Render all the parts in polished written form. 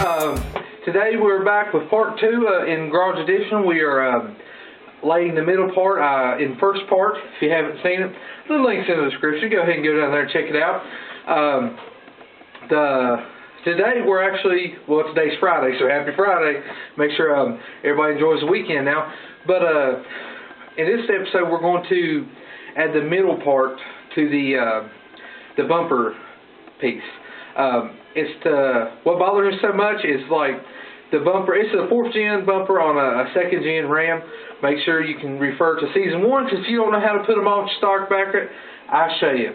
Today we're back with part 2 in Garage Edition. We are laying the middle part in first part. If you haven't seen it, the link's in the description. Go ahead and go down there and check it out. Today we're actually, well, today's Friday, so happy Friday. Make sure everybody enjoys the weekend now. But in this episode we're going to add the middle part to the bumper piece. What bothers me so much is like the bumper. It's a 4th gen bumper on a 2nd gen Ram. Make sure you can refer to season 1, because if you don't know how to put them on stock backer, I'll show you.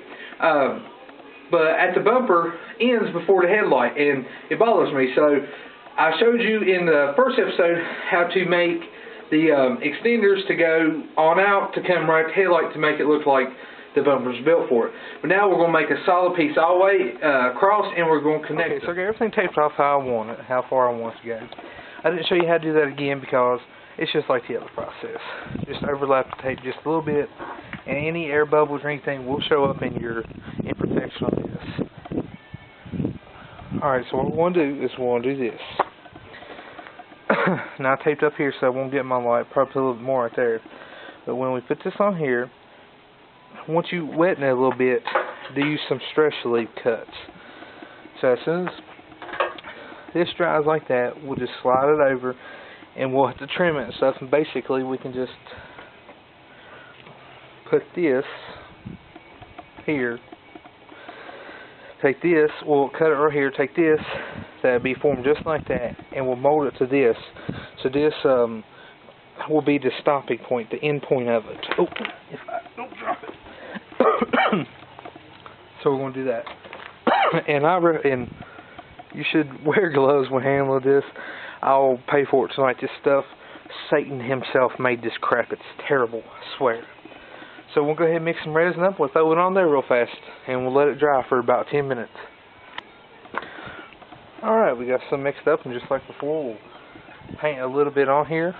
But at the bumper ends before the headlight, and it bothers me. So I showed you in the first episode how to make the extenders to go on out to come right to the headlight to make it look like the bumper's built for it. But now we're going to make a solid piece all the way across, and we're going to connect it. So I got everything taped off how I want it, how far I want it to go. I didn't show you how to do that again because it's just like the other process. Just overlap the tape just a little bit, and any air bubbles or anything will show up in your imperfection on this. Alright, so what we want to do is we want to do this. Now I taped up here so I won't get my light, probably a little bit more right there. But when we put this on here, once you wetten it a little bit, do some stress relief cuts. So as soon as this dries like that, we'll just slide it over, and we'll have to trim it and stuff. And basically, we can just put this here. Take this, we'll cut it right here. Take this, that'll be formed just like that, and we'll mold it to this. So this will be the stopping point, the end point of it. Oh, if I don't drop it. So we're going to do that. And you should wear gloves when handling this. I'll pay for it tonight. This stuff, Satan himself made this crap. It's terrible, I swear. So we'll go ahead and mix some resin up. We'll throw it on there real fast, and we'll let it dry for about 10 minutes. Alright, we got some mixed up, and just like before, we'll paint a little bit on here.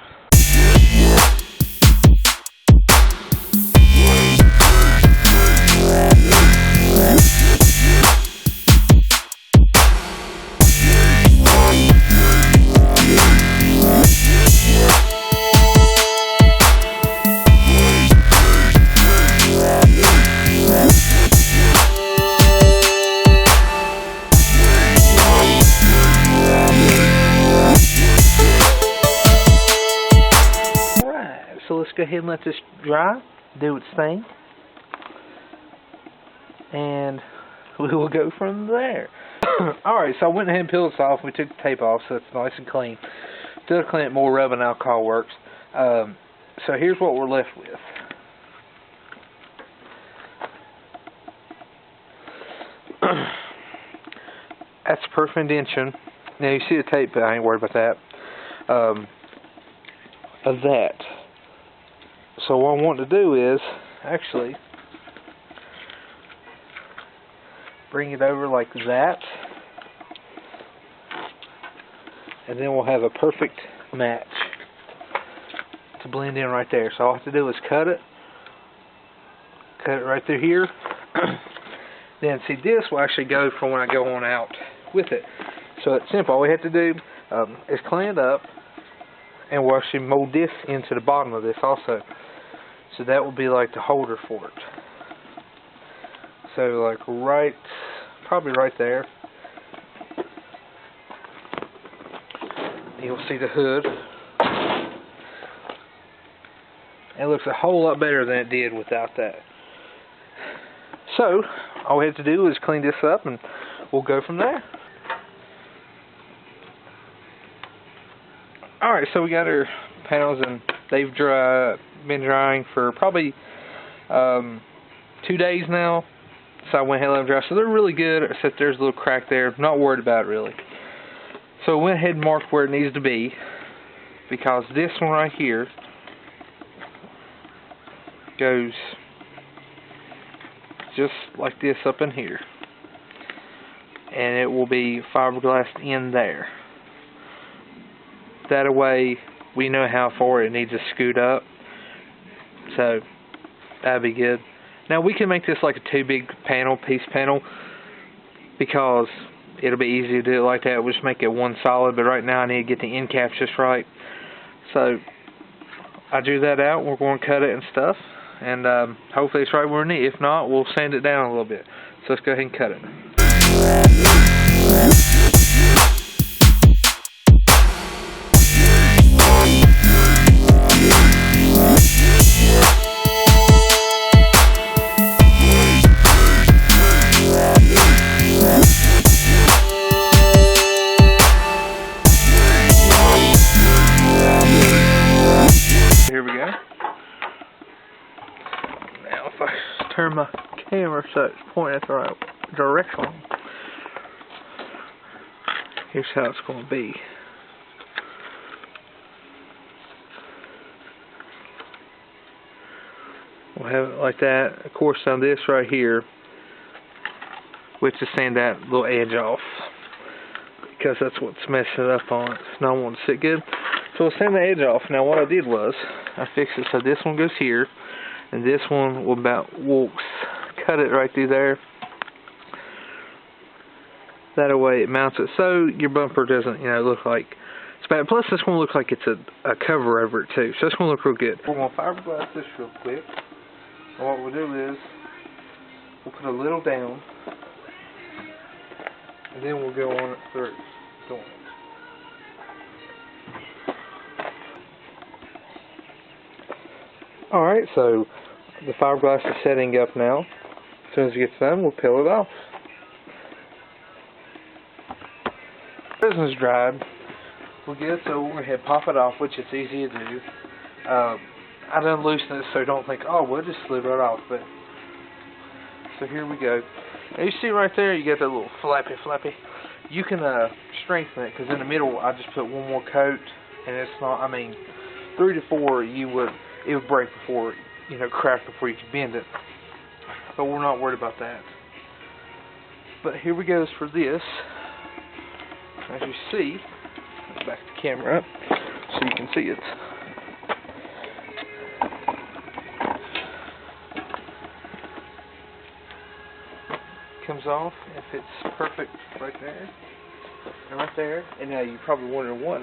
So let's go ahead and let this dry, do its thing, and we will go from there. Alright, so I went ahead and peeled this off. We took the tape off so it's nice and clean. Still clean it more, rubbing alcohol works. So here's what we're left with. That's a perfect indentation. Now you see the tape, but I ain't worried about that. Of that. So what I want to do is actually bring it over like that, and then we'll have a perfect match to blend in right there. So all I have to do is cut it right through here. Then see, this will actually go for when I go on out with it. So it's simple. All we have to do is clean it up, and we'll actually mold this into the bottom of this also. So that will be like the holder for it. So like probably right there. You'll see the hood. It looks a whole lot better than it did without that. So all we have to do is clean this up, and we'll go from there. Alright, so we got our panels, and they've been drying for probably 2 days now. So I went ahead and let them dry. So they're really good, except there's a little crack there. Not worried about it really. So I went ahead and marked where it needs to be, because this one right here goes just like this up in here, and it will be fiberglass in there. That way we know how far it needs to scoot up. So that'd be good. Now we can make this like a 2 big piece panel, because it'll be easy to do it like that. We'll just make it one solid, but right now I need to get the end caps just right. So I drew that out. We're going to cut it and stuff, and hopefully it's right where we need. If not, we'll sand it down a little bit. So let's go ahead and cut it. Here we go. Now if I turn my camera so it's pointing at the right direction, here's how it's going to be. We'll have it like that. Of course, on this right here, we have to sand that little edge off because that's what's messing it up on it. It's not wanting to sit good. So we'll sand the edge off. Now what I did was I fixed it so this one goes here, and this one we'll cut it right through there. That way it mounts it so your bumper doesn't, look like it's bad. Plus this one looks like it's a cover over it too, so it's going to look real good. We're going to fiberglass this real quick. And what we'll do is we'll put a little down, and then we'll go on it through. Alright, so the fiberglass is setting up now. As soon as it gets done, we'll peel it off. Resin's dried. We're good, so we're going to pop it off, which is easy to do. I done loosen it, so don't think, oh, we'll just slid right off. But so here we go. Now you see right there, you got that little flappy. You can strengthen it, because in the middle I just put one more coat, and it's not, 3 to 4 it would break before, crack before you can bend it. But we're not worried about that. But here we go for this. As you see, let's back the camera up so you can see it. Comes off if it's perfect right there and right there. And now you're probably wondering what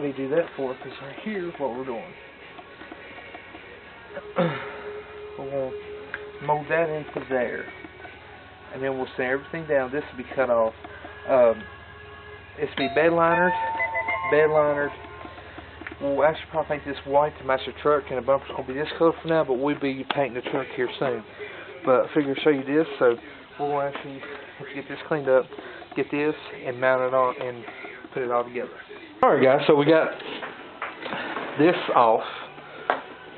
do you do that for? Because right here is what we're doing. We're going to mold that into there, and then we'll sand everything down. This will be cut off. This will be bed linered. We'll actually probably paint this white to match the truck, and the bumper's going to be this color for now, but we'll be painting the truck here soon. But I figured I'd show you this, so we'll actually have to get this cleaned up, get this, and mount it on, and put it all together. Alright guys, so we got this off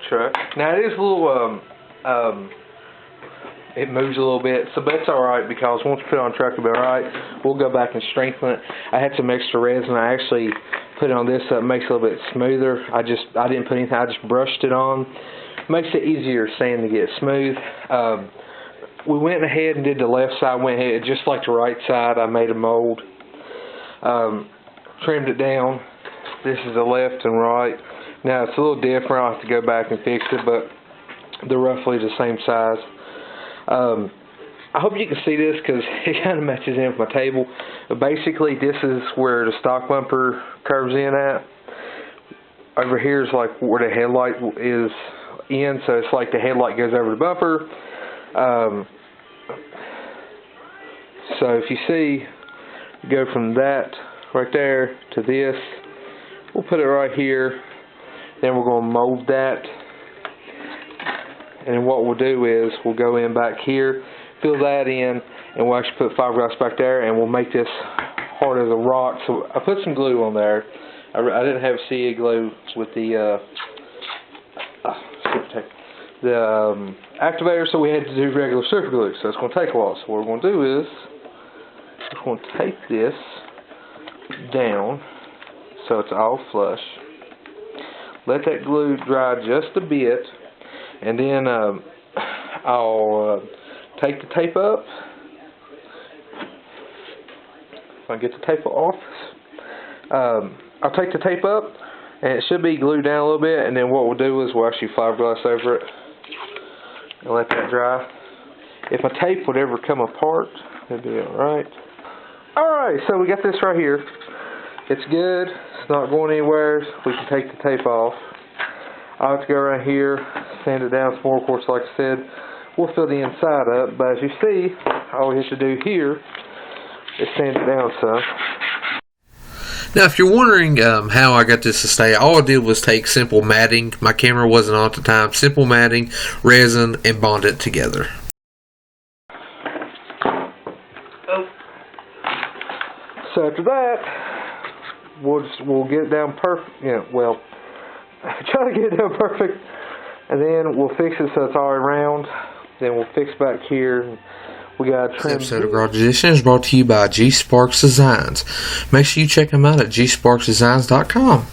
truck. Now it is a little, it moves a little bit, so that's alright, because once we put it on the truck, it'll be alright. We'll go back and strengthen it. I had some extra resin. I actually put it on this so it makes it a little bit smoother. I didn't put anything, I just brushed it on. Makes it easier sand to get smooth. We went ahead and did the left side, went ahead just like the right side. I made a mold, trimmed it down. This is the left and right. Now it's a little different. I'll have to go back and fix it, but they're roughly the same size. I hope you can see this because it kind of matches in with my table. But basically, this is where the stock bumper curves in at. Over here is like where the headlight is in, so it's like the headlight goes over the bumper. So if you see, go from that right there to this. We'll put it right here. Then we're going to mold that. And then what we'll do is we'll go in back here, fill that in, and we'll actually put fiberglass back there, and we'll make this hard as a rock. So I put some glue on there. I didn't have CA glue with the activator, so we had to do regular super glue. So it's going to take a while. So what we're going to do is we're going to take this down so it's all flush. Let that glue dry just a bit, and then I'll take the tape up. If I get the tape off, I'll take the tape up, and it should be glued down a little bit, and then what we'll do is we'll actually fiberglass over it and let that dry. If my tape would ever come apart, it'd be alright. Alright Alright, so we got this right here. It's good. It's not going anywhere. We can take the tape off. I have to go around here, sand it down some more. Of course, like I said, we'll fill the inside up. But as you see, all we have to do here is sand it down some. Now, if you're wondering how I got this to stay, all I did was take simple matting. My camera wasn't on at the time. Simple matting, resin, and bond it together. So after that, we'll get it down perfect. Well, try to get it down perfect, and then we'll fix it so it's all around. Then we'll fix back here. We got This episode of Garage Edition is brought to you by G Sparks Designs. Make sure you check them out at gsparksdesigns.com.